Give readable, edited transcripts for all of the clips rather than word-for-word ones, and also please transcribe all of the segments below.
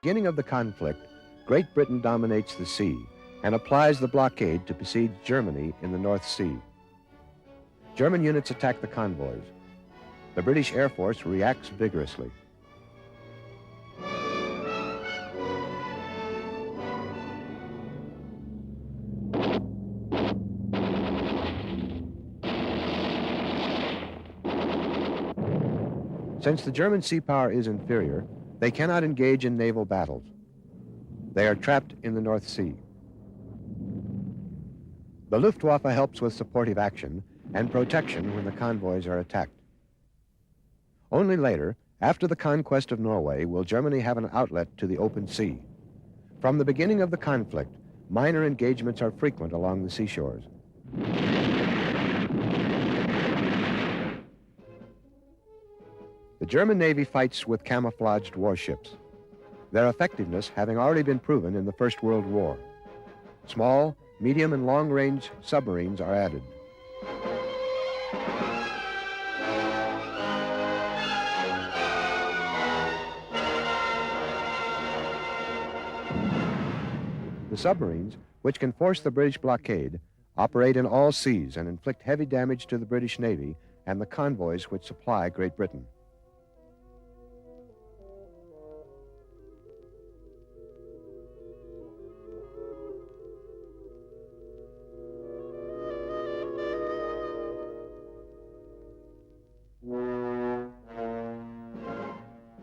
Beginning of the conflict, Great Britain dominates the sea and applies the blockade to besiege Germany in the North Sea. German units attack the convoys. The British Air Force reacts vigorously. Since the German sea power is inferior, they cannot engage in naval battles. They are trapped in the North Sea. The Luftwaffe helps with supportive action and protection when the convoys are attacked. Only later, after the conquest of Norway, will Germany have an outlet to the open sea. From the beginning of the conflict, minor engagements are frequent along the seashores. The German Navy fights with camouflaged warships, their effectiveness having already been proven in the First World War. Small, medium, and long-range submarines are added. The submarines, which can force the British blockade, operate in all seas and inflict heavy damage to the British Navy and the convoys which supply Great Britain.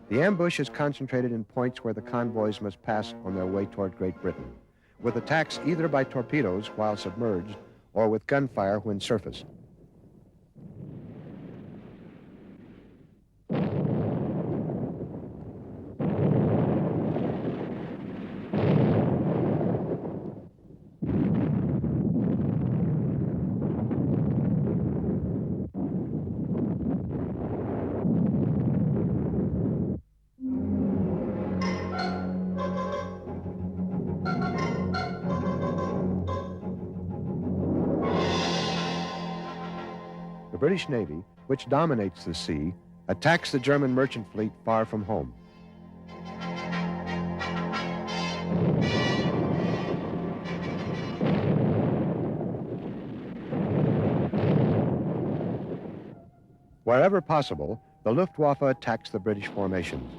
The ambush is concentrated in points where the convoys must pass on their way toward Great Britain, with attacks either by torpedoes while submerged or with gunfire when surfaced. The British Navy, which dominates the sea, attacks the German merchant fleet far from home. Wherever possible, the Luftwaffe attacks the British formations.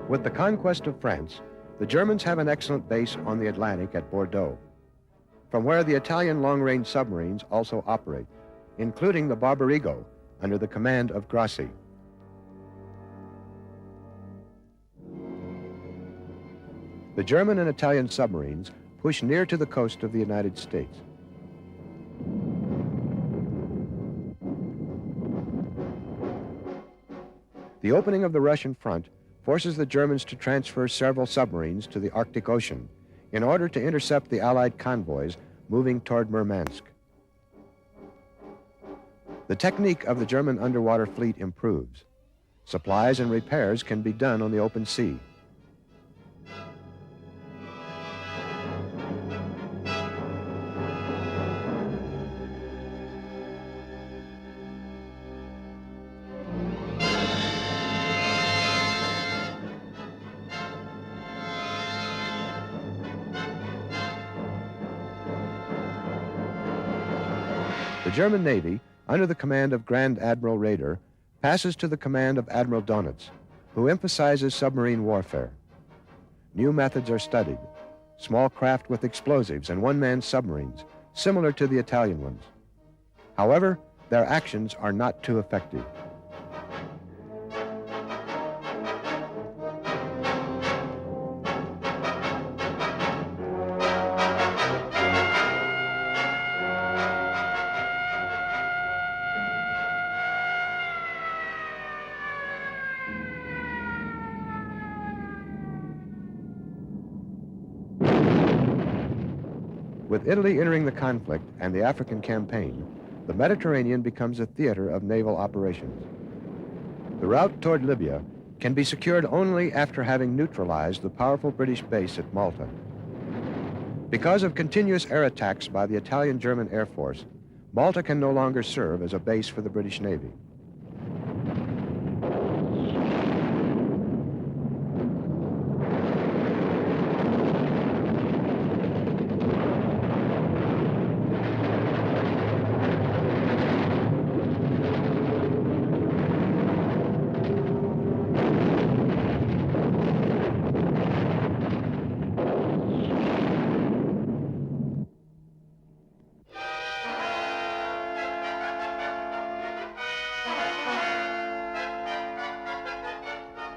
With the conquest of France, the Germans have an excellent base on the Atlantic at Bordeaux, from where the Italian long-range submarines also operate, including the Barbarigo under the command of Grassi. The German and Italian submarines push near to the coast of the United States. The opening of the Russian front forces the Germans to transfer several submarines to the Arctic Ocean in order to intercept the Allied convoys moving toward Murmansk. The technique of the German underwater fleet improves. Supplies and repairs can be done on the open sea. The German Navy, under the command of Grand Admiral Raeder, passes to the command of Admiral Donitz, who emphasizes submarine warfare. New methods are studied, small craft with explosives and one-man submarines, similar to the Italian ones. However, their actions are not too effective. With Italy entering the conflict and the African campaign, the Mediterranean becomes a theater of naval operations. The route toward Libya can be secured only after having neutralized the powerful British base at Malta. Because of continuous air attacks by the Italian-German Air Force, Malta can no longer serve as a base for the British Navy.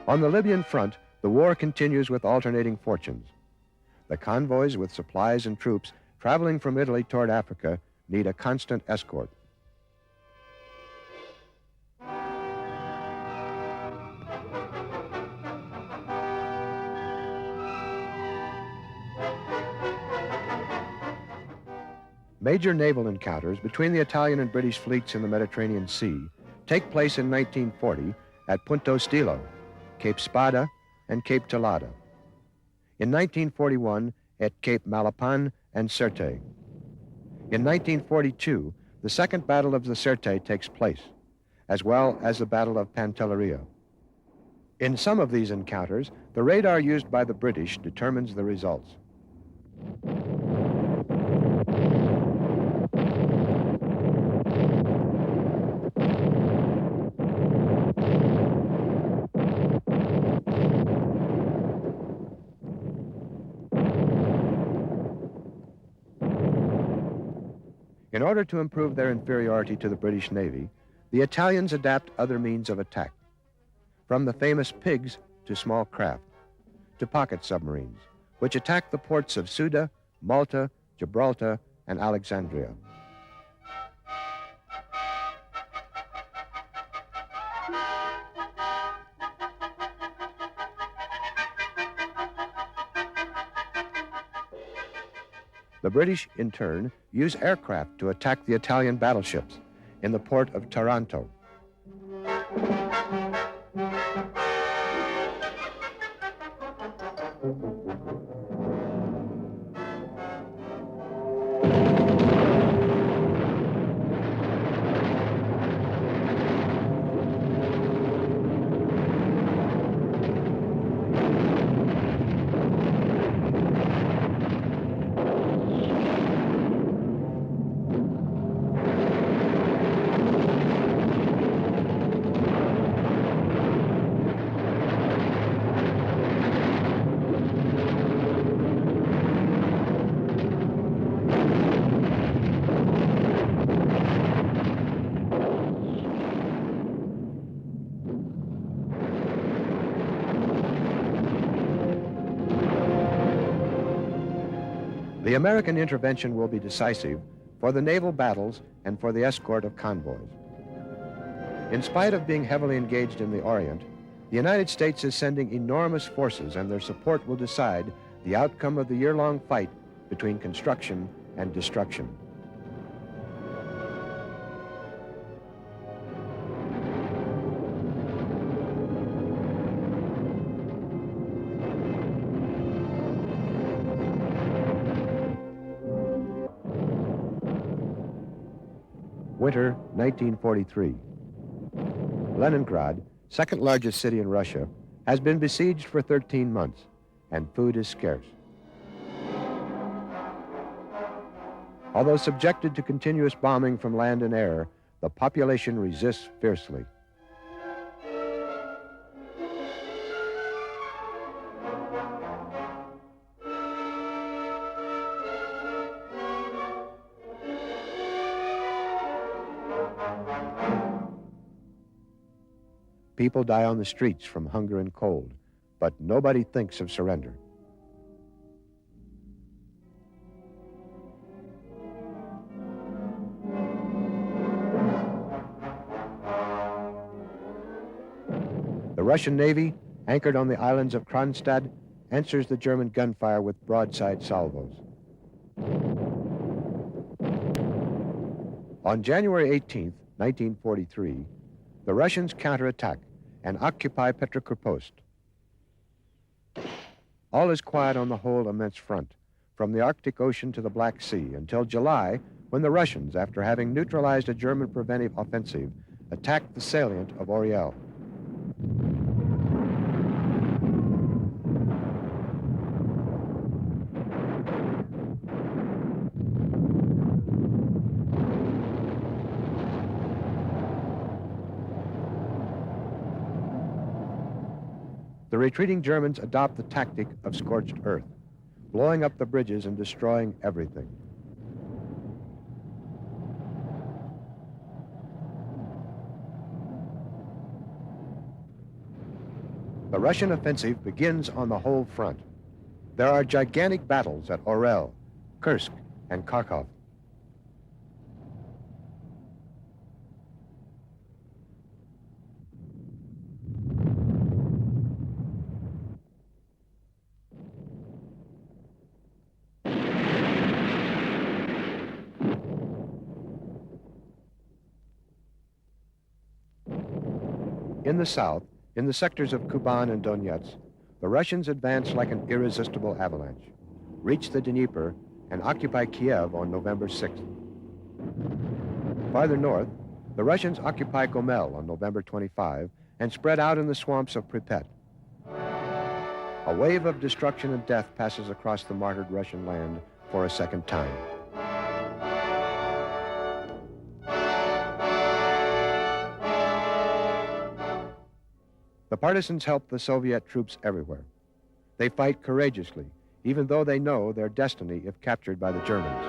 On the Libyan front, the war continues with alternating fortunes. The convoys with supplies and troops traveling from Italy toward Africa need a constant escort. Major naval encounters between the Italian and British fleets in the Mediterranean Sea take place in 1940 at Punto Stilo, Cape Spada, and Cape Talata. In 1941, at Cape Malapan and Sirte. In 1942, the Second Battle of the Sirte takes place, as well as the Battle of Pantelleria. In some of these encounters, the radar used by the British determines the results. In order to improve their inferiority to the British Navy, the Italians adapt other means of attack, from the famous pigs to small craft, to pocket submarines, which attack the ports of Ceuta, Malta, Gibraltar, and Alexandria. The British, in turn, use aircraft to attack the Italian battleships in the port of Taranto. The American intervention will be decisive for the naval battles and for the escort of convoys. In spite of being heavily engaged in the Orient, the United States is sending enormous forces, and their support will decide the outcome of the year-long fight between construction and destruction. Winter 1943. Leningrad, second largest city in Russia, has been besieged for 13 months, and food is scarce. Although subjected to continuous bombing from land and air, the population resists fiercely. People die on the streets from hunger and cold, but nobody thinks of surrender. The Russian Navy, anchored on the islands of Kronstadt, answers the German gunfire with broadside salvos. On January 18, 1943, the Russians counterattack and occupy Petrokrpost. All is quiet on the whole immense front, from the Arctic Ocean to the Black Sea, until July, when the Russians, after having neutralized a German preventive offensive, attacked the salient of Oriel. The retreating Germans adopt the tactic of scorched earth, blowing up the bridges and destroying everything. The Russian offensive begins on the whole front. There are gigantic battles at Orel, Kursk, and Kharkov. In the south, in the sectors of Kuban and Donetsk, the Russians advance like an irresistible avalanche, reach the Dnieper, and occupy Kiev on November 6th. Farther north, the Russians occupy Gomel on November 25 and spread out in the swamps of Pripyat. A wave of destruction and death passes across the martyred Russian land for a second time. The partisans help the Soviet troops everywhere. They fight courageously, even though they know their destiny if captured by the Germans.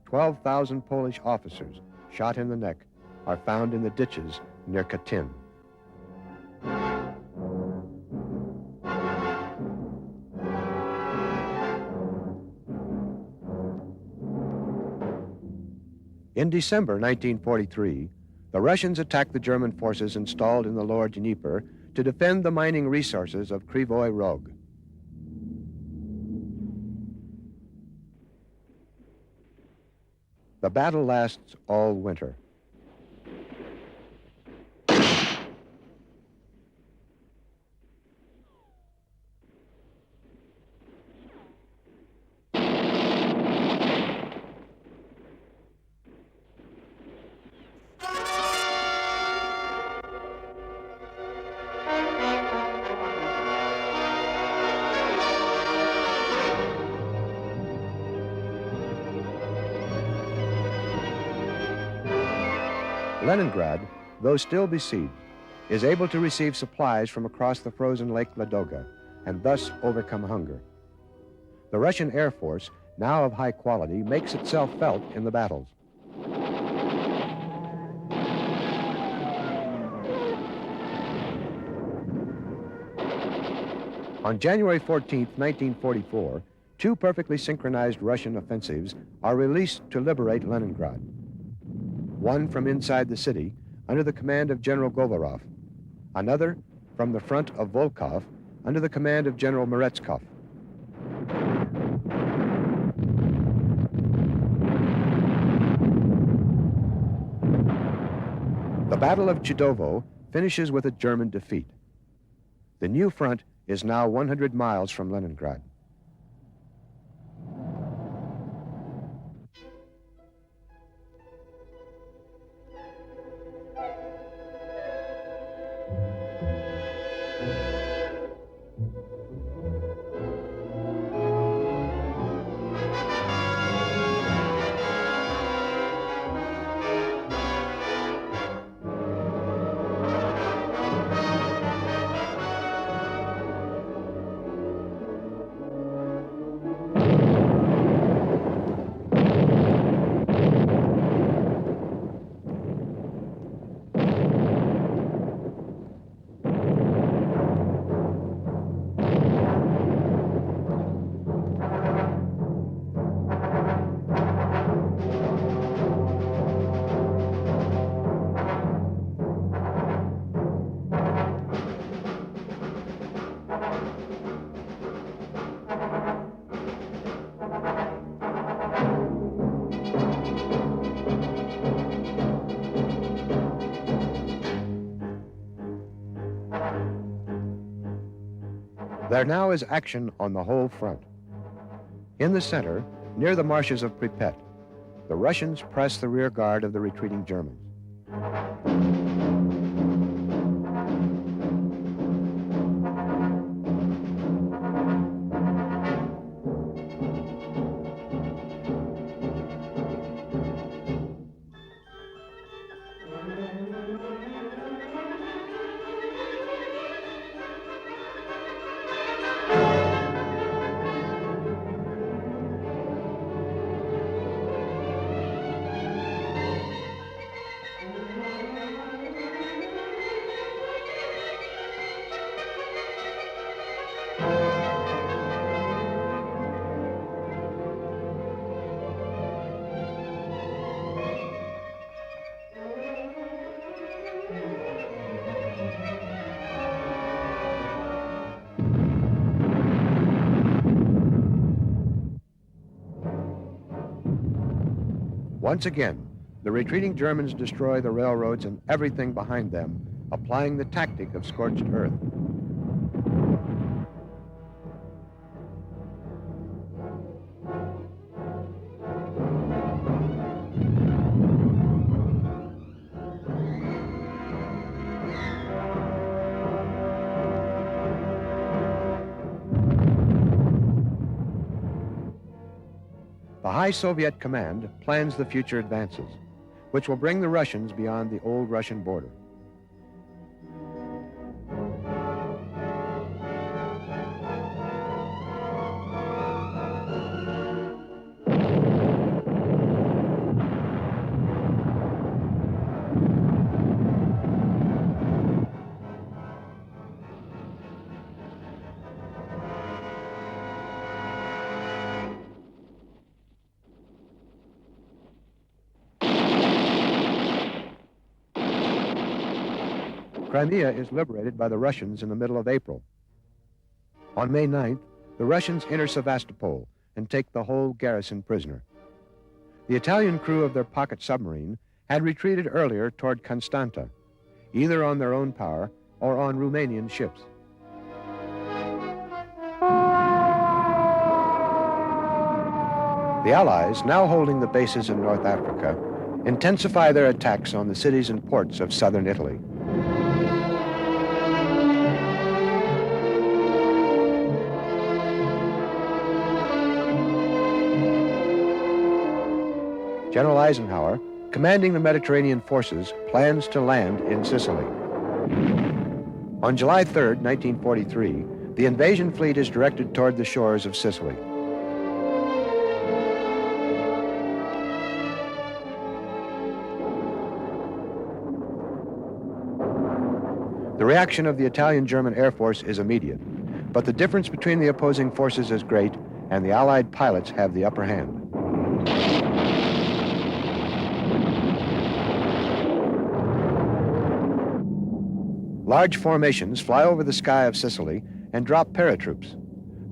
"12,000 Polish officers, shot in the neck, are found in the ditches near Katyn. In December 1943, the Russians attacked the German forces installed in the lower Dnieper to defend the mining resources of Krivoy Rog. The battle lasts all winter. Leningrad, though still besieged, is able to receive supplies from across the frozen Lake Ladoga and thus overcome hunger. The Russian Air Force, now of high quality, makes itself felt in the battles. On January 14, 1944, two perfectly synchronized Russian offensives are released to liberate Leningrad. One from inside the city, under the command of General Govorov. Another from the front of Volkov, under the command of General Meretskov. The Battle of Chidovo finishes with a German defeat. The new front is now 100 miles from Leningrad. There now is action on the whole front. In the center, near the marshes of Pripet, the Russians press the rear guard of the retreating Germans. Once again, the retreating Germans destroy the railroads and everything behind them, applying the tactic of scorched earth. The High Soviet Command plans the future advances, which will bring the Russians beyond the old Russian border. Crimea is liberated by the Russians in the middle of April. On May 9th, the Russians enter Sevastopol and take the whole garrison prisoner. The Italian crew of their pocket submarine had retreated earlier toward Constanta, either on their own power or on Romanian ships. The Allies, now holding the bases in North Africa, intensify their attacks on the cities and ports of southern Italy. General Eisenhower, commanding the Mediterranean forces, plans to land in Sicily. On July 3rd, 1943, the invasion fleet is directed toward the shores of Sicily. The reaction of the Italian-German Air Force is immediate, but the difference between the opposing forces is great, and the Allied pilots have the upper hand. Large formations fly over the sky of Sicily and drop paratroops.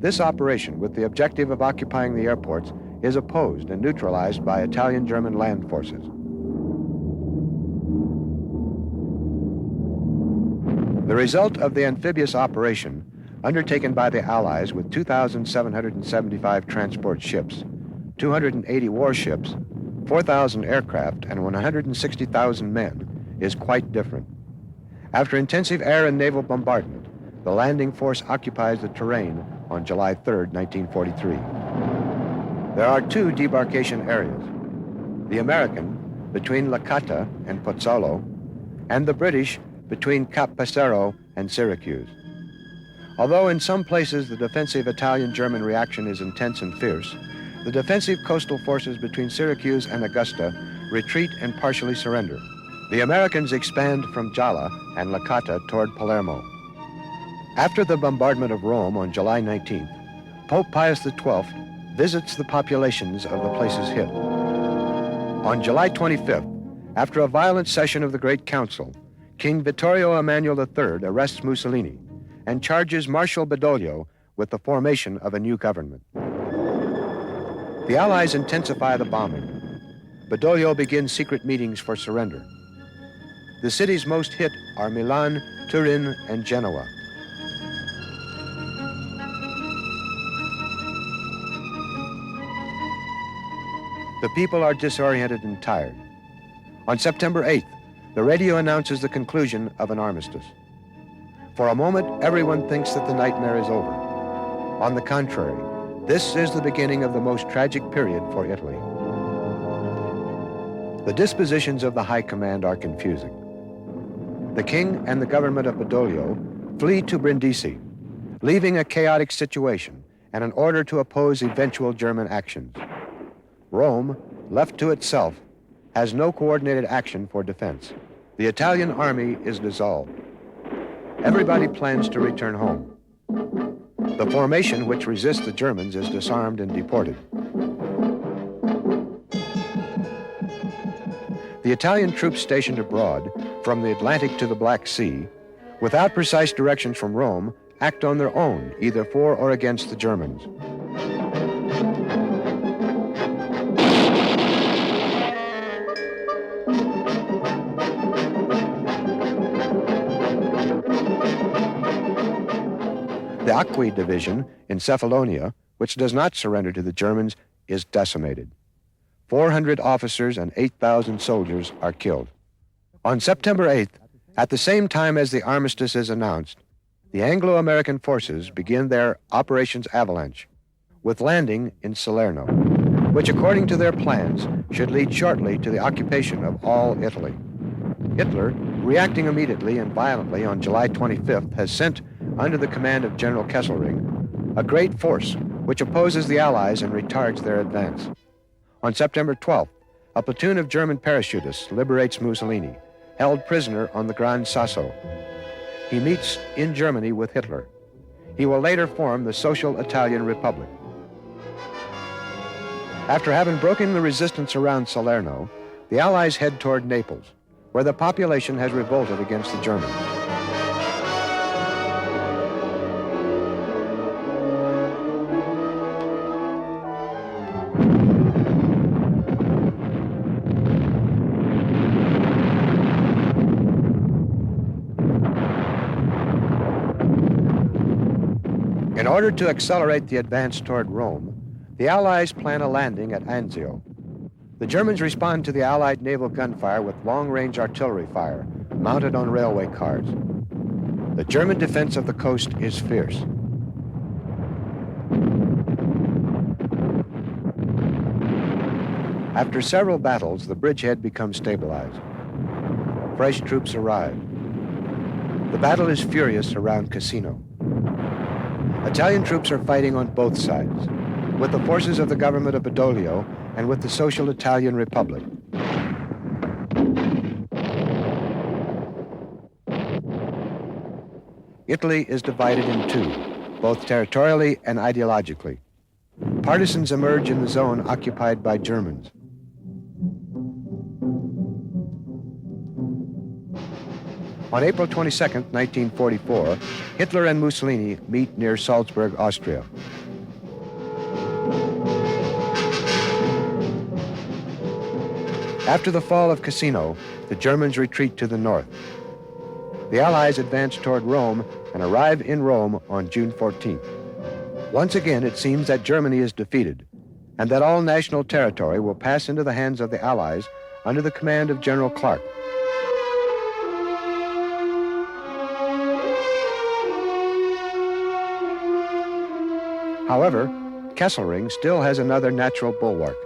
This operation, with the objective of occupying the airports, is opposed and neutralized by Italian-German land forces. The result of the amphibious operation, undertaken by the Allies with 2,775 transport ships, 280 warships, 4,000 aircraft, and 160,000 men, is quite different. After intensive air and naval bombardment, the landing force occupies the terrain on July 3, 1943. There are two debarkation areas, the American between Licata and Pozzolo, and the British between Cap Passero and Syracuse. Although in some places the defensive Italian-German reaction is intense and fierce, the defensive coastal forces between Syracuse and Augusta retreat and partially surrender. The Americans expand from Gela and Licata toward Palermo. After the bombardment of Rome on July 19th, Pope Pius XII visits the populations of the places hit. On July 25th, after a violent session of the Great Council, King Vittorio Emanuele III arrests Mussolini and charges Marshal Badoglio with the formation of a new government. The Allies intensify the bombing. Badoglio begins secret meetings for surrender. The cities most hit are Milan, Turin, and Genoa. The people are disoriented and tired. On September 8th, the radio announces the conclusion of an armistice. For a moment, everyone thinks that the nightmare is over. On the contrary, this is the beginning of the most tragic period for Italy. The dispositions of the High Command are confusing. The king and the government of Badoglio flee to Brindisi, leaving a chaotic situation and an order to oppose eventual German actions. Rome, left to itself, has no coordinated action for defense. The Italian army is dissolved. Everybody plans to return home. The formation which resists the Germans is disarmed and deported. The Italian troops stationed abroad, from the Atlantic to the Black Sea, without precise directions from Rome, act on their own, either for or against the Germans. The Acqui division in Cephalonia, which does not surrender to the Germans, is decimated. 400 officers and 8,000 soldiers are killed. On September 8th, at the same time as the armistice is announced, the Anglo-American forces begin their Operations Avalanche, with landing in Salerno, which according to their plans should lead shortly to the occupation of all Italy. Hitler, reacting immediately and violently on July 25th, has sent, under the command of General Kesselring, a great force which opposes the Allies and retards their advance. On September 12th, a platoon of German parachutists liberates Mussolini, held prisoner on the Gran Sasso. He meets in Germany with Hitler. He will later form the Social Italian Republic. After having broken the resistance around Salerno, the Allies head toward Naples, where the population has revolted against the Germans. In order to accelerate the advance toward Rome, the Allies plan a landing at Anzio. The Germans respond to the Allied naval gunfire with long-range artillery fire, mounted on railway cars. The German defense of the coast is fierce. After several battles, the bridgehead becomes stabilized. Fresh troops arrive. The battle is furious around Cassino. Italian troops are fighting on both sides, with the forces of the government of Badoglio and with the Social Italian Republic. Italy is divided in two, both territorially and ideologically. Partisans emerge in the zone occupied by Germans. On April 22, 1944, Hitler and Mussolini meet near Salzburg, Austria. After the fall of Cassino, the Germans retreat to the north. The Allies advance toward Rome and arrive in Rome on June 14th. Once again, it seems that Germany is defeated and that all national territory will pass into the hands of the Allies under the command of General Clark. However, Kesselring still has another natural bulwark,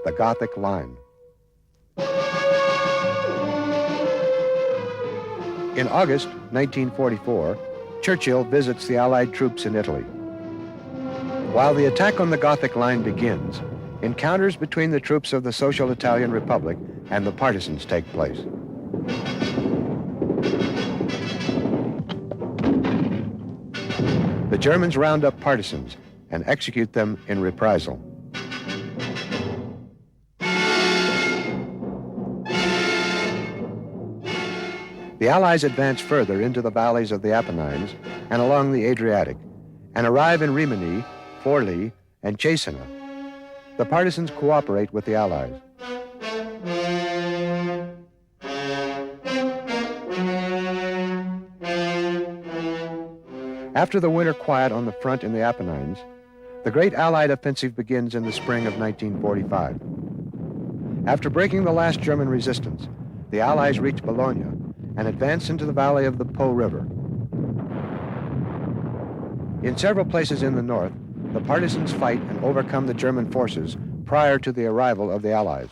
the Gothic Line. In August 1944, Churchill visits the Allied troops in Italy. While the attack on the Gothic Line begins, encounters between the troops of the Social Italian Republic and the partisans take place. The Germans round up partisans and execute them in reprisal. The Allies advance further into the valleys of the Apennines and along the Adriatic, and arrive in Rimini, Forlì, and Cesena. The partisans cooperate with the Allies. After the winter quiet on the front in the Apennines, the great Allied offensive begins in the spring of 1945. After breaking the last German resistance, the Allies reached Bologna and advanced into the valley of the Po River. In several places in the north, the partisans fight and overcome the German forces prior to the arrival of the Allies.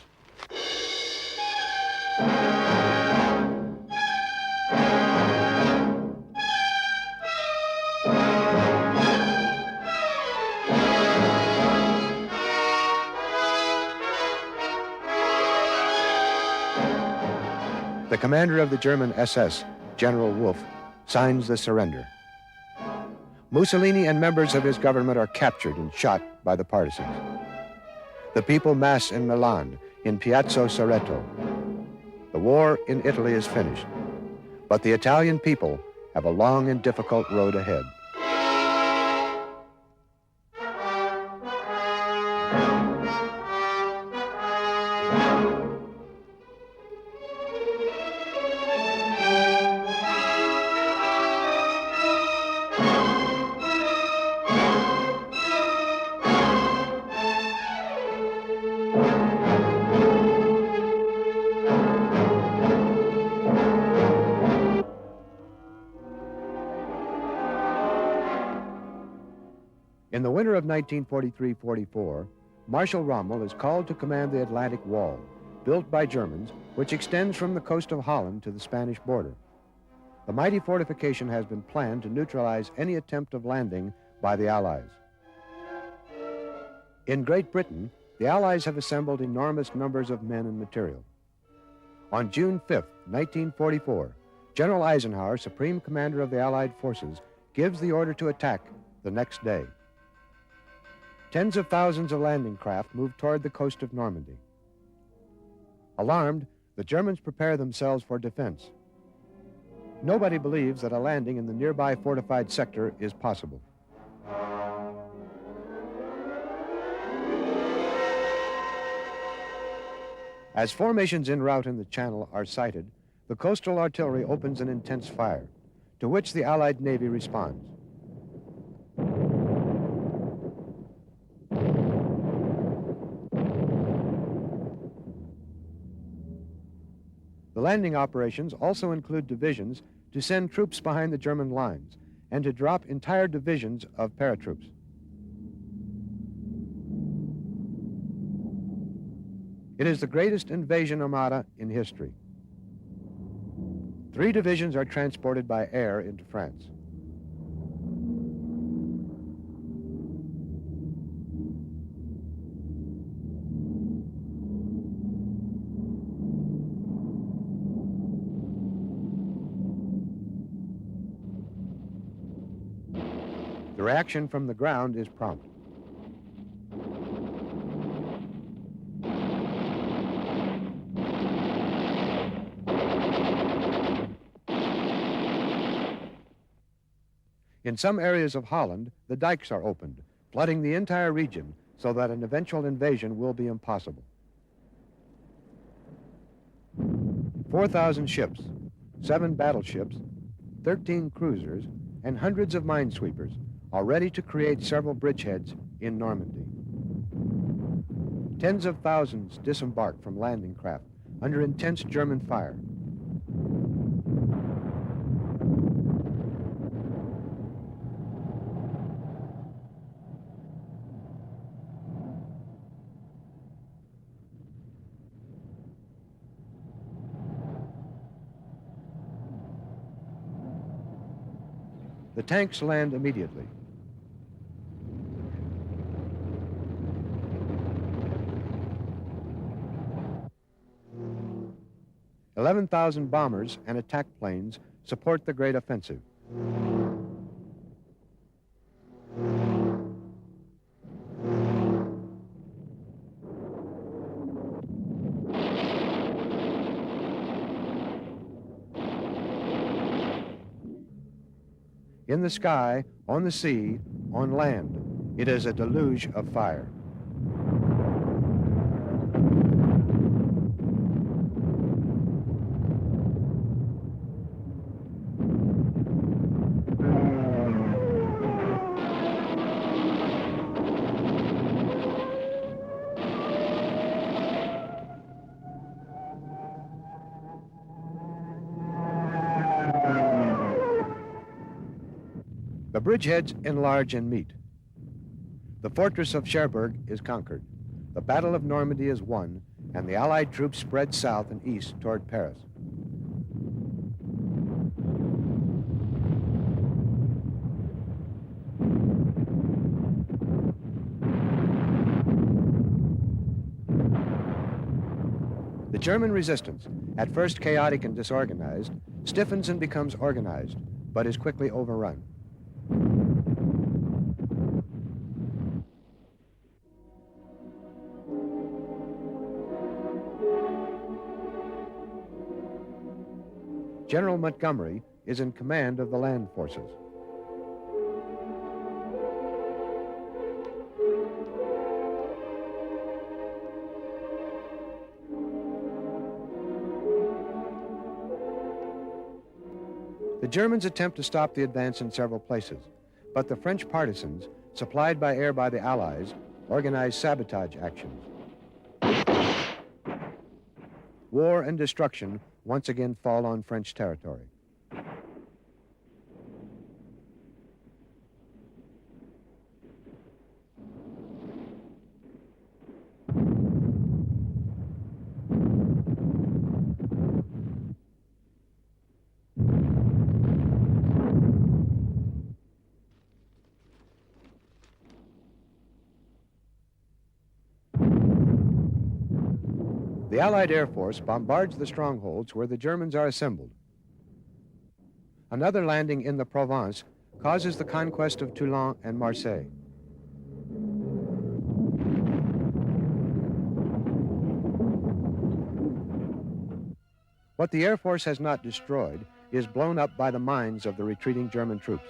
The commander of the German SS, General Wolf, signs the surrender. Mussolini and members of his government are captured and shot by the partisans. The people mass in Milan, in Piazza Cerreto. The war in Italy is finished, but the Italian people have a long and difficult road ahead. In the winter of 1943-44, Marshal Rommel is called to command the Atlantic Wall, built by Germans, which extends from the coast of Holland to the Spanish border. The mighty fortification has been planned to neutralize any attempt of landing by the Allies. In Great Britain, the Allies have assembled enormous numbers of men and material. On June 5, 1944, General Eisenhower, Supreme Commander of the Allied forces, gives the order to attack the next day. Tens of thousands of landing craft move toward the coast of Normandy. Alarmed, the Germans prepare themselves for defense. Nobody believes that a landing in the nearby fortified sector is possible. As formations en route in the Channel are sighted, the coastal artillery opens an intense fire, to which the Allied Navy responds. The landing operations also include divisions to send troops behind the German lines and to drop entire divisions of paratroops. It is the greatest invasion armada in history. 3 divisions are transported by air into France. The reaction from the ground is prompt. In some areas of Holland, the dikes are opened, flooding the entire region so that an eventual invasion will be impossible. 4,000 ships, 7 battleships, 13 cruisers, and hundreds of minesweepers are ready to create several bridgeheads in Normandy. Tens of thousands disembark from landing craft under intense German fire. The tanks land immediately. "11,000 bombers and attack planes support the great offensive. In the sky, on the sea, on land, it is a deluge of fire. The bridgeheads enlarge and meet. The fortress of Cherbourg is conquered. The Battle of Normandy is won, and the Allied troops spread south and east toward Paris. The German resistance, at first chaotic and disorganized, stiffens and becomes organized, but is quickly overrun. General Montgomery is in command of the land forces. The Germans attempt to stop the advance in several places, but the French partisans, supplied by air by the Allies, organize sabotage actions. War and destruction once again fall on French territory. The Allied Air Force bombards the strongholds where the Germans are assembled. Another landing in the Provence causes the conquest of Toulon and Marseille. What the Air Force has not destroyed is blown up by the mines of the retreating German troops.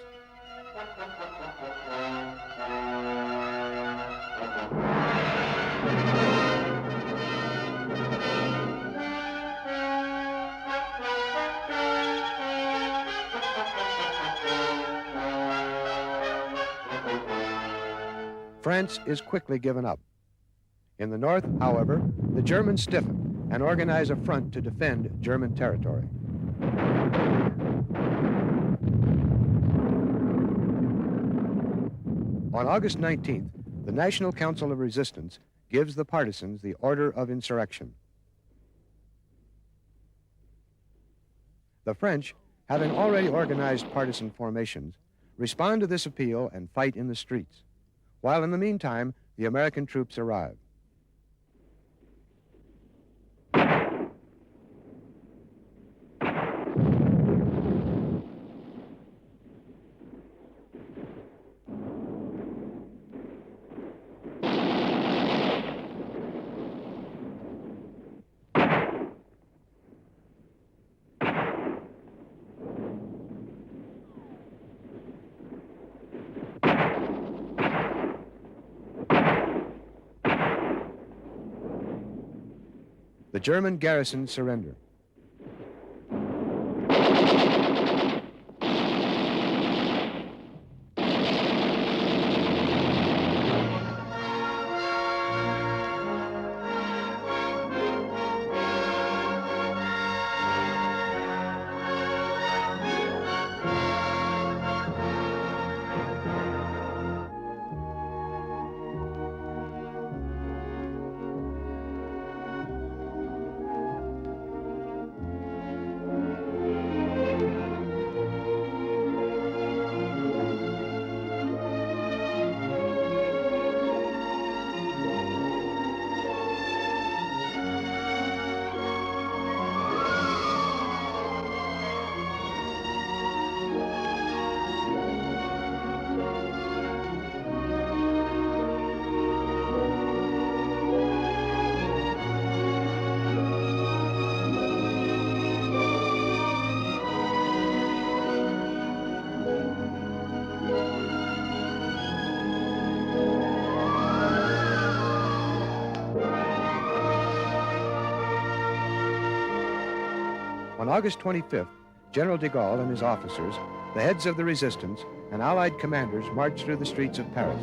France is quickly given up. In the north, however, the Germans stiffen and organize a front to defend German territory. On August 19th, the National Council of Resistance gives the partisans the order of insurrection. The French, having already organized partisan formations, respond to this appeal and fight in the streets, while in the meantime, the American troops arrive. The German garrison surrender. On August 25th, General de Gaulle and his officers, the heads of the resistance, and Allied commanders marched through the streets of Paris.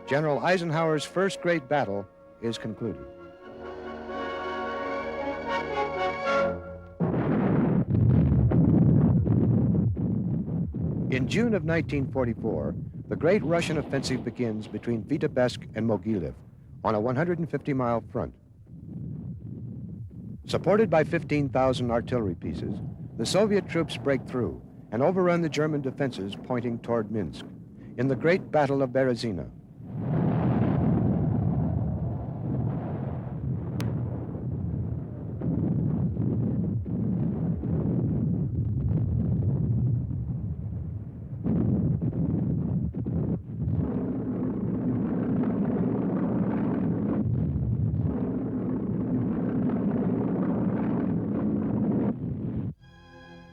General Eisenhower's first great battle is concluded. In June of 1944, the great Russian offensive begins between Vitebsk and Mogilev on a 150-mile front. Supported by 15,000 artillery pieces, the Soviet troops break through and overrun the German defenses pointing toward Minsk in the Great Battle of Berezina.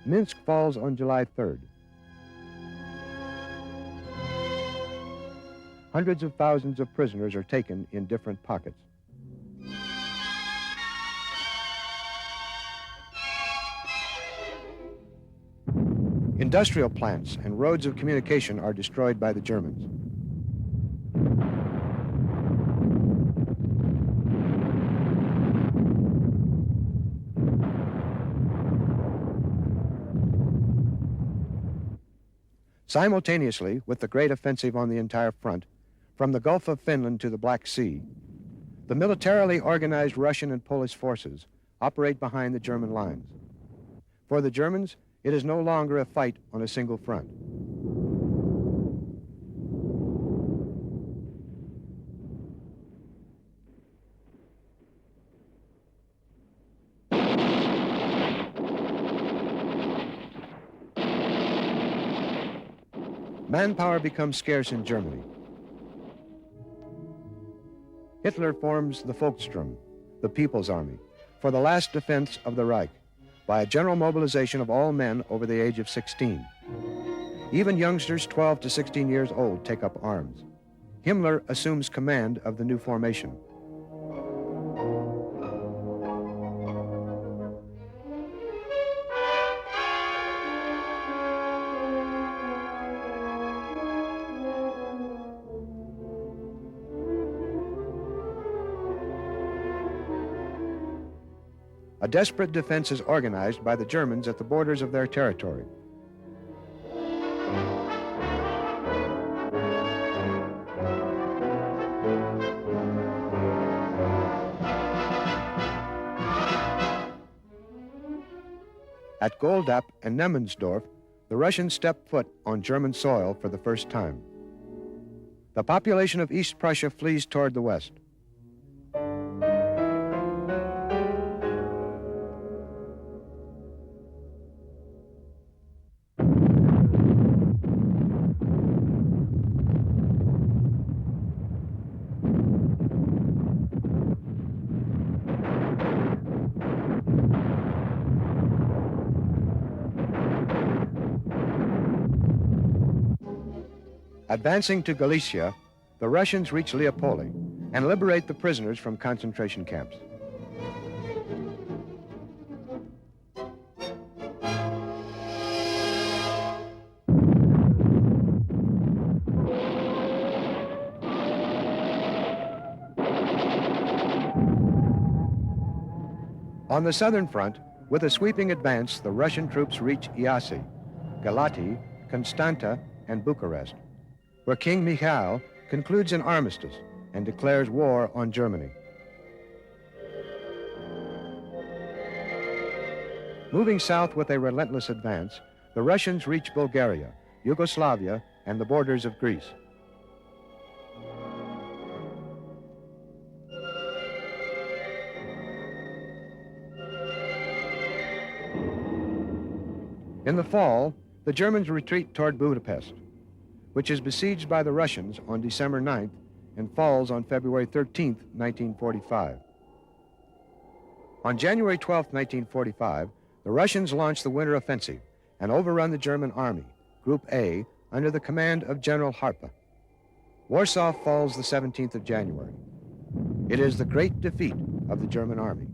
Minsk falls on July 3rd. Hundreds of thousands of prisoners are taken in different pockets. Industrial plants and roads of communication are destroyed by the Germans. Simultaneously, with the great offensive on the entire front, from the Gulf of Finland to the Black Sea, the militarily organized Russian and Polish forces operate behind the German lines. For the Germans, it is no longer a fight on a single front. Manpower becomes scarce in Germany. Hitler forms the Volkssturm, the People's Army, for the last defense of the Reich, by a general mobilization of all men over the age of 16. Even youngsters 12 to 16 years old take up arms. Himmler assumes command of the new formation. A desperate defense is organized by the Germans at the borders of their territory. At Goldap and Nemmensdorf, the Russians step foot on German soil for the first time. The population of East Prussia flees toward the west. Advancing to Galicia, the Russians reach Leopoli and liberate the prisoners from concentration camps. On the southern front, with a sweeping advance, the Russian troops reach Iasi, Galati, Constanta, and Bucharest, where King Mikhail concludes an armistice and declares war on Germany. Moving south with a relentless advance, the Russians reach Bulgaria, Yugoslavia, and the borders of Greece. In the fall, the Germans retreat toward Budapest, which is besieged by the Russians on December 9th and falls on February 13th, 1945. On January 12th, 1945, the Russians launch the winter offensive and overrun the German army, Group A, under the command of General Harpe. Warsaw falls the 17th of January. It is the great defeat of the German army.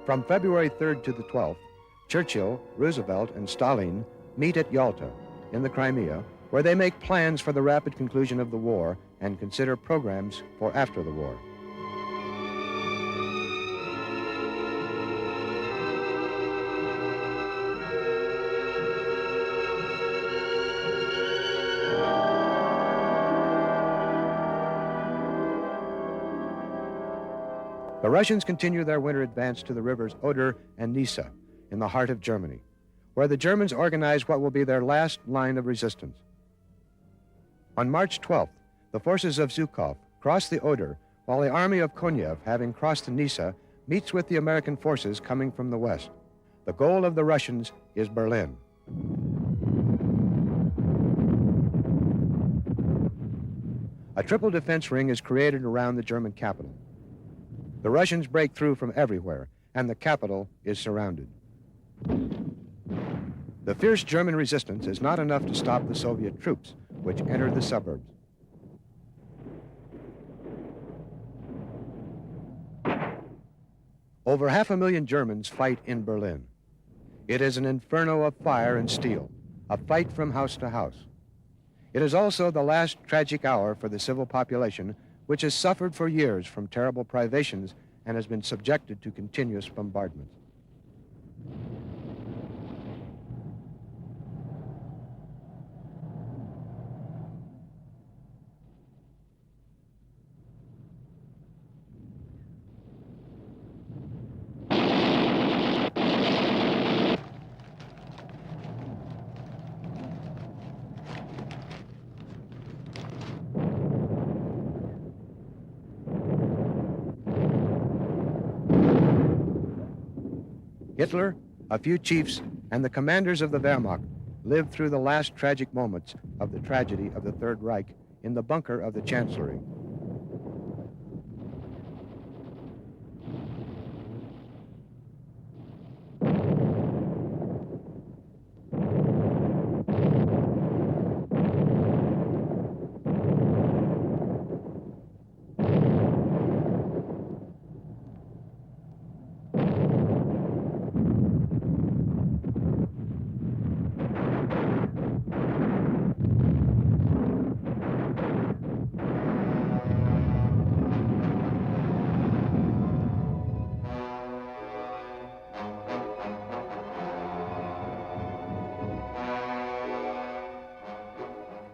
From February 3rd to the 12th, Churchill, Roosevelt, and Stalin meet at Yalta in the Crimea, where they make plans for the rapid conclusion of the war and consider programs for after the war. The Russians continue their winter advance to the rivers Oder and Nisa in the heart of Germany, where the Germans organize what will be their last line of resistance. On March 12th, the forces of Zhukov cross the Oder, while the army of Konev, having crossed the Nisa, meets with the American forces coming from the west. The goal of the Russians is Berlin. A triple defense ring is created around the German capital. The Russians break through from everywhere, and the capital is surrounded. The fierce German resistance is not enough to stop the Soviet troops, which enter the suburbs. Over 500,000 Germans fight in Berlin. It is an inferno of fire and steel, a fight from house to house. It is also the last tragic hour for the civil population, which has suffered for years from terrible privations and has been subjected to continuous bombardments. Hitler, a few chiefs, and the commanders of the Wehrmacht lived through the last tragic moments of the tragedy of the Third Reich in the bunker of the Chancellery.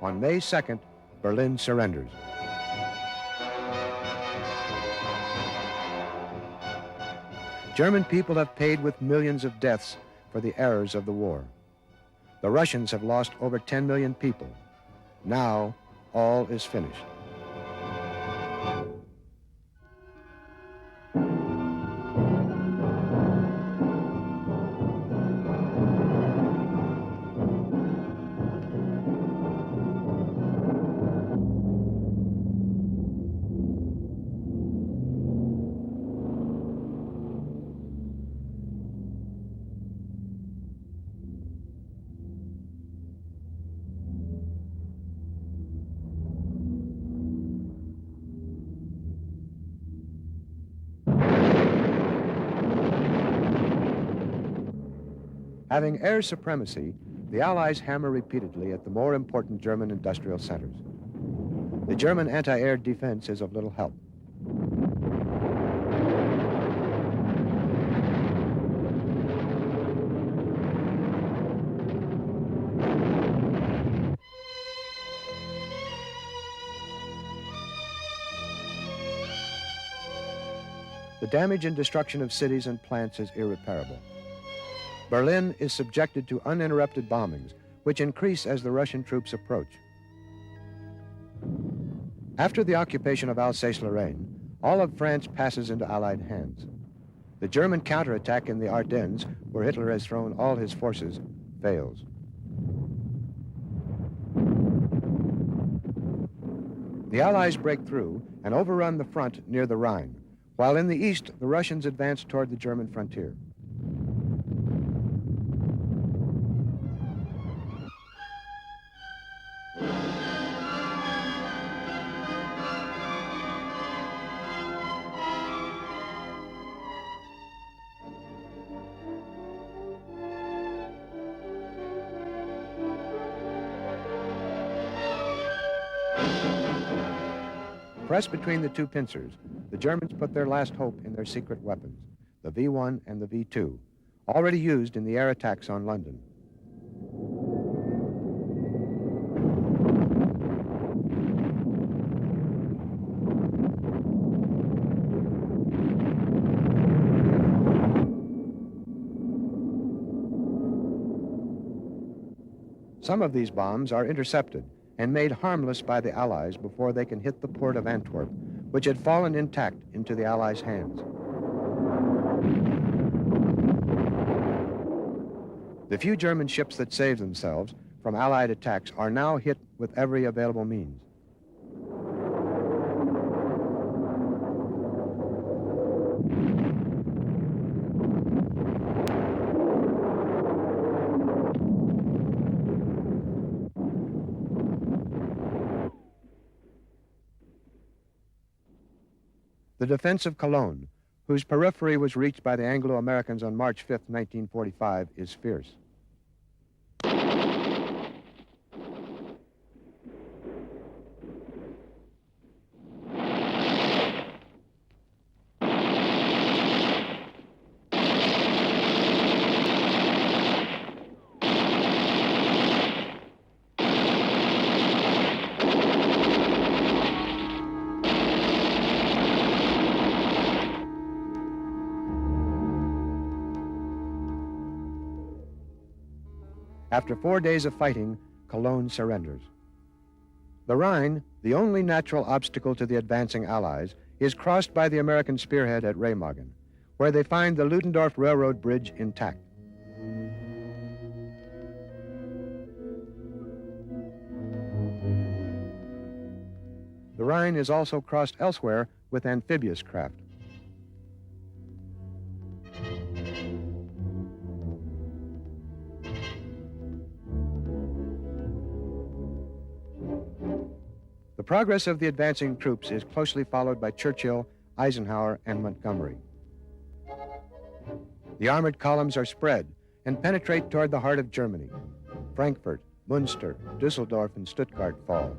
On May 2nd, Berlin surrenders. German people have paid with millions of deaths for the errors of the war. The Russians have lost over 10 million people. Now, all is finished. Having air supremacy, the Allies hammer repeatedly at the more important German industrial centers. The German anti-air defense is of little help. The damage and destruction of cities and plants is irreparable. Berlin is subjected to uninterrupted bombings, which increase as the Russian troops approach. After the occupation of Alsace-Lorraine, all of France passes into Allied hands. The German counterattack in the Ardennes, where Hitler has thrown all his forces, fails. The Allies break through and overrun the front near the Rhine, while in the east, the Russians advance toward the German frontier. Pressed between the two pincers, the Germans put their last hope in their secret weapons, the V1 and the V2, already used in the air attacks on London. Some of these bombs are intercepted and made harmless by the Allies before they can hit the port of Antwerp, which had fallen intact into the Allies' hands. The few German ships that saved themselves from Allied attacks are now hit with every available means. The defense of Cologne, whose periphery was reached by the Anglo-Americans on March 5, 1945, is fierce. After 4 days of fighting, Cologne surrenders. The Rhine, the only natural obstacle to the advancing Allies, is crossed by the American spearhead at Remagen, where they find the Ludendorff Railroad Bridge intact. The Rhine is also crossed elsewhere with amphibious craft. The progress of the advancing troops is closely followed by Churchill, Eisenhower, and Montgomery. The armored columns are spread and penetrate toward the heart of Germany. Frankfurt, Münster, Düsseldorf, and Stuttgart fall.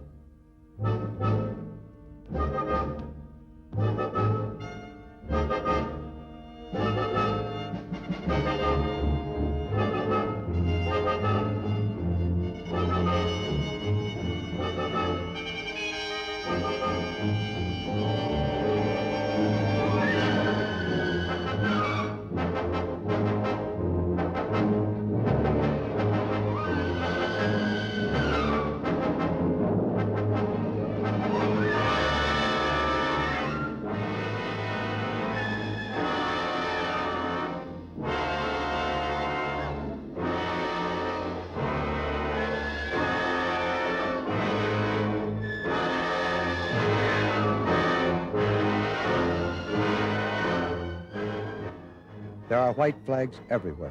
There are white flags everywhere.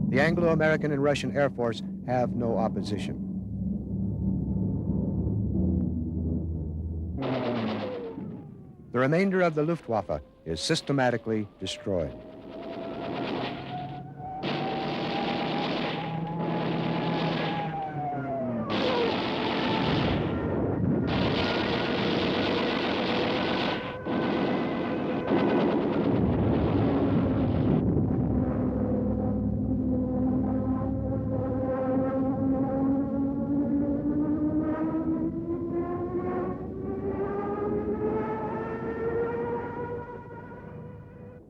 The Anglo-American and Russian Air Force have no opposition. The remainder of the Luftwaffe is systematically destroyed.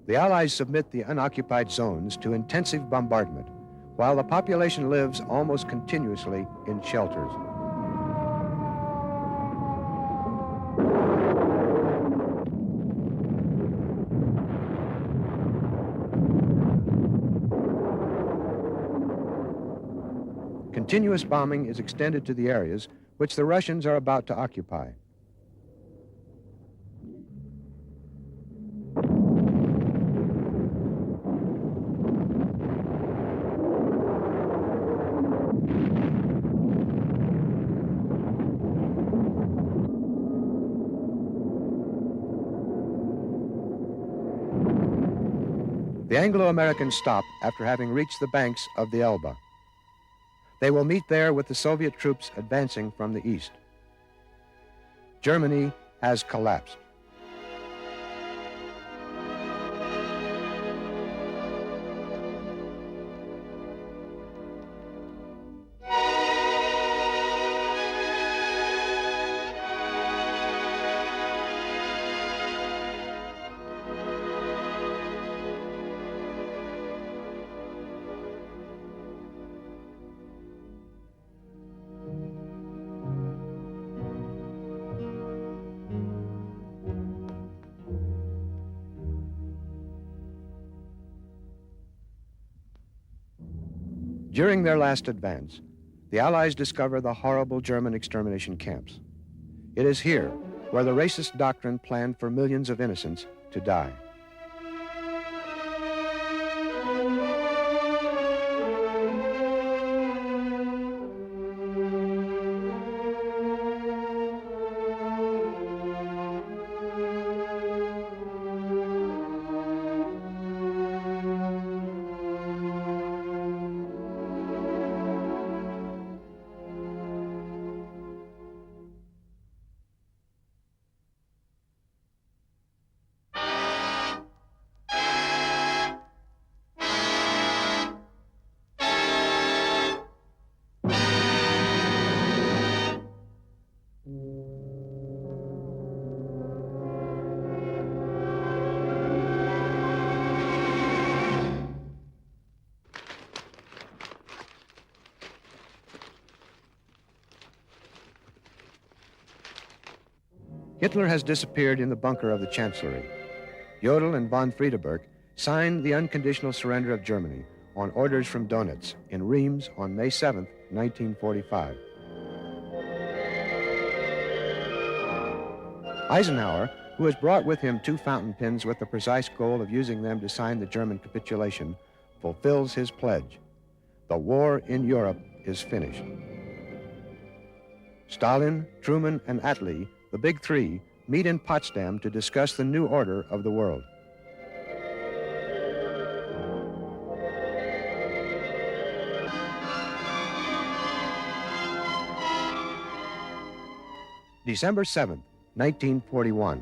The Allies submit the unoccupied zones to intensive bombardment, while the population lives almost continuously in shelters. Continuous bombing is extended to the areas which the Russians are about to occupy. The The Anglo-Americans stop after having reached the banks of the Elbe. They will meet there with the Soviet troops advancing from the east. Germany has collapsed. During their last advance, the Allies discover the horrible German extermination camps. It is here where the racist doctrine planned for millions of innocents to die. Hitler has disappeared in the bunker of the Chancellery. Jodl and von Friedeberg signed the unconditional surrender of Germany on orders from Donitz in Reims on May 7, 1945. Eisenhower, who has brought with him 2 fountain pens with the precise goal of using them to sign the German capitulation, fulfills his pledge. The war in Europe is finished. Stalin, Truman, and Attlee, the Big Three, meet in Potsdam to discuss the new order of the world. December 7, 1941.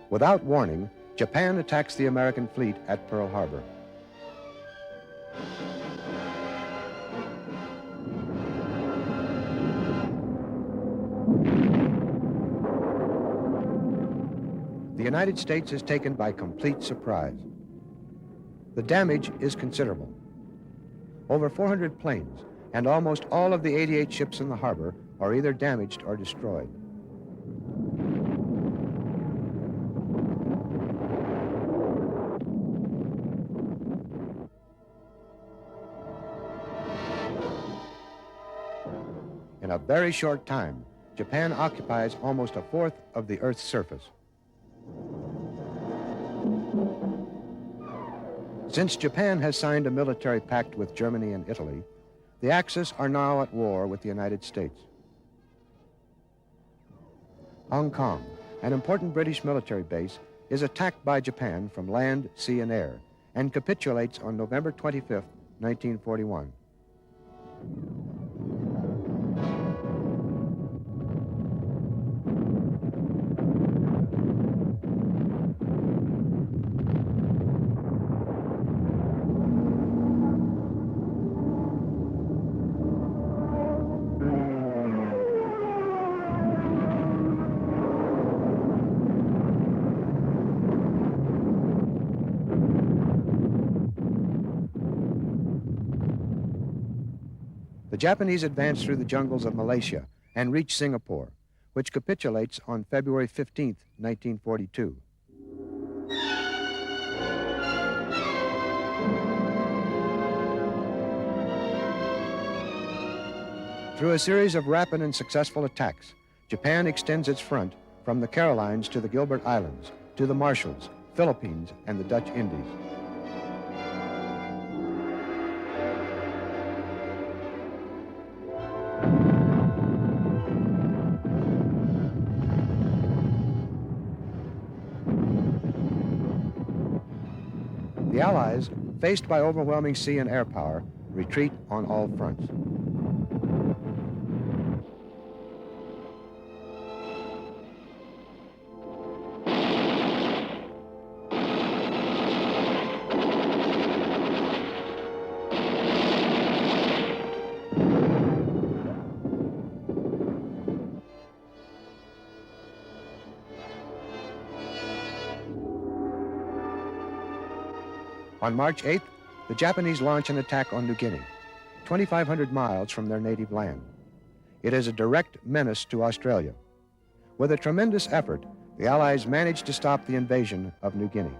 Without warning, Japan attacks the American fleet at Pearl Harbor. The United States is taken by complete surprise. The damage is considerable. Over 400 planes and almost all of the 88 ships in the harbor are either damaged or destroyed. In a very short time, Japan occupies almost a fourth of the Earth's surface. Since Japan has signed a military pact with Germany and Italy, the Axis are now at war with the United States. Hong Kong, an important British military base, is attacked by Japan from land, sea, and air, and capitulates on November 25, 1941. The Japanese advance through the jungles of Malaysia and reach Singapore, which capitulates on February 15, 1942. Through a series of rapid and successful attacks, Japan extends its front from the Carolines to the Gilbert Islands, to the Marshalls, Philippines, and the Dutch Indies. The Allies, faced by overwhelming sea and air power, retreat on all fronts. On March 8th, the Japanese launch an attack on New Guinea, 2,500 miles from their native land. It is a direct menace to Australia. With a tremendous effort, the Allies managed to stop the invasion of New Guinea.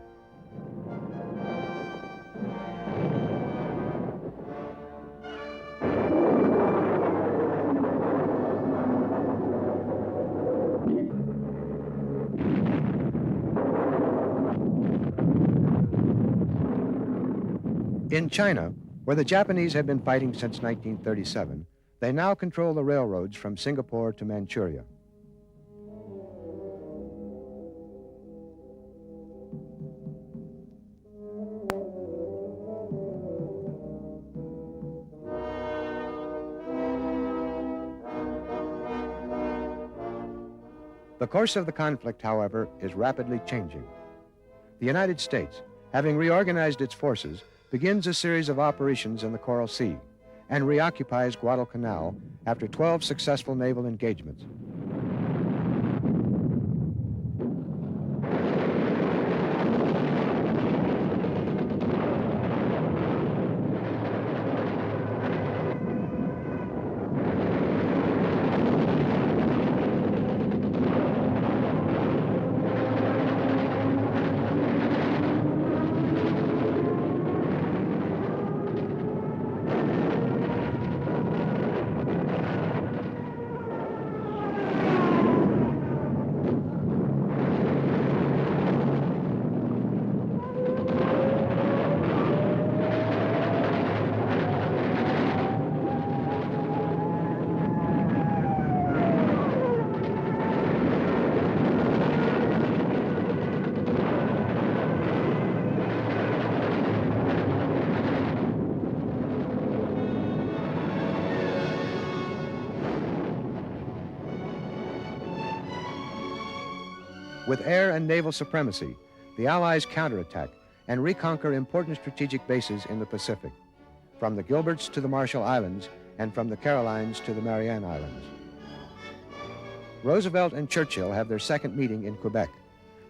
In China, where the Japanese had been fighting since 1937, they now control the railroads from Singapore to Manchuria. The course of the conflict, however, is rapidly changing. The United States, having reorganized its forces, begins a series of operations in the Coral Sea and reoccupies Guadalcanal after 12 successful naval engagements. With air and naval supremacy, the Allies counterattack and reconquer important strategic bases in the Pacific, from the Gilberts to the Marshall Islands and from the Carolines to the Marianne Islands. Roosevelt and Churchill have their second meeting in Quebec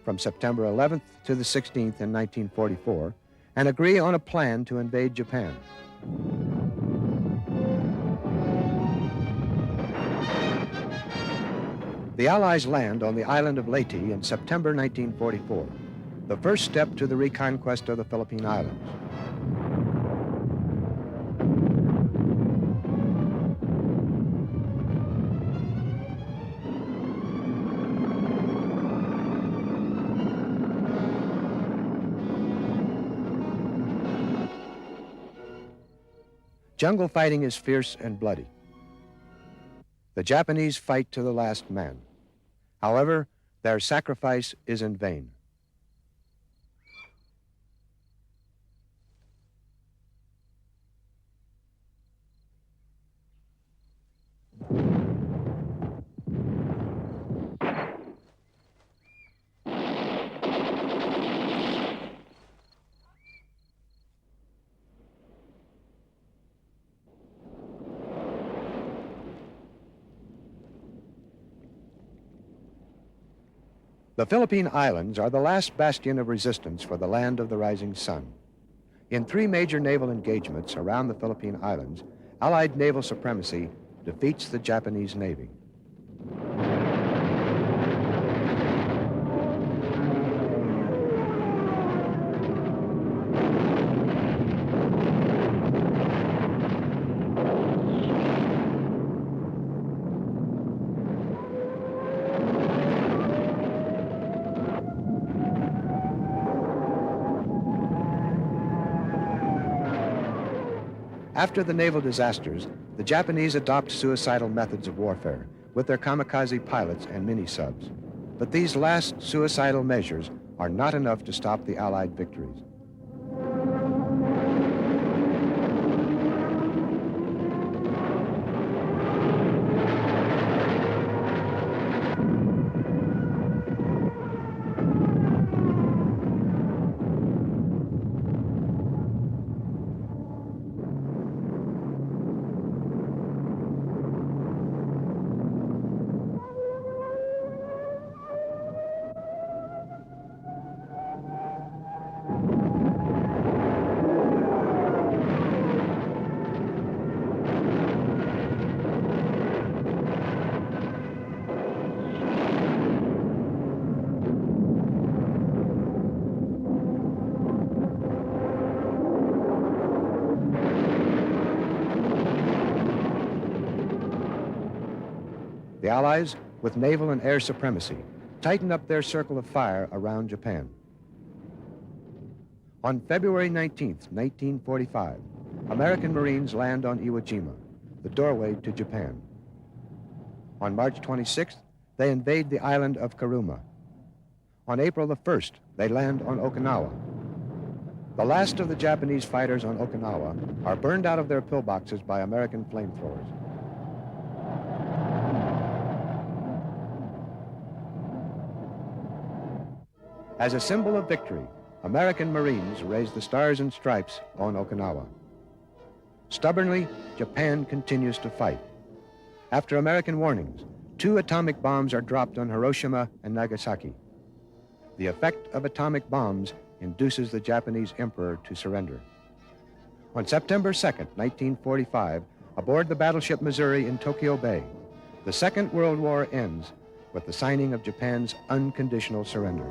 from September 11th to the 16th in 1944 and agree on a plan to invade Japan. The Allies land on the island of Leyte in September 1944, the first step to the reconquest of the Philippine Islands. Jungle fighting is fierce and bloody. The Japanese fight to the last man. However, their sacrifice is in vain. The Philippine Islands are the last bastion of resistance for the land of the rising sun. In 3 major naval engagements around the Philippine Islands, Allied naval supremacy defeats the Japanese Navy. After the naval disasters, the Japanese adopt suicidal methods of warfare with their kamikaze pilots and mini-subs. But these last suicidal measures are not enough to stop the Allied victories. The Allies, with naval and air supremacy, tightened up their circle of fire around Japan. On February 19, 1945, American Marines land on Iwo Jima, the doorway to Japan. On March 26th, they invade the island of Kuruma. On April the 1st, they land on Okinawa. The last of the Japanese fighters on Okinawa are burned out of their pillboxes by American flamethrowers. As a symbol of victory, American Marines raise the stars and stripes on Okinawa. Stubbornly, Japan continues to fight. After American warnings, 2 atomic bombs are dropped on Hiroshima and Nagasaki. The effect of atomic bombs induces the Japanese emperor to surrender. On September 2nd, 1945, aboard the battleship Missouri in Tokyo Bay, the Second World War ends with the signing of Japan's unconditional surrender.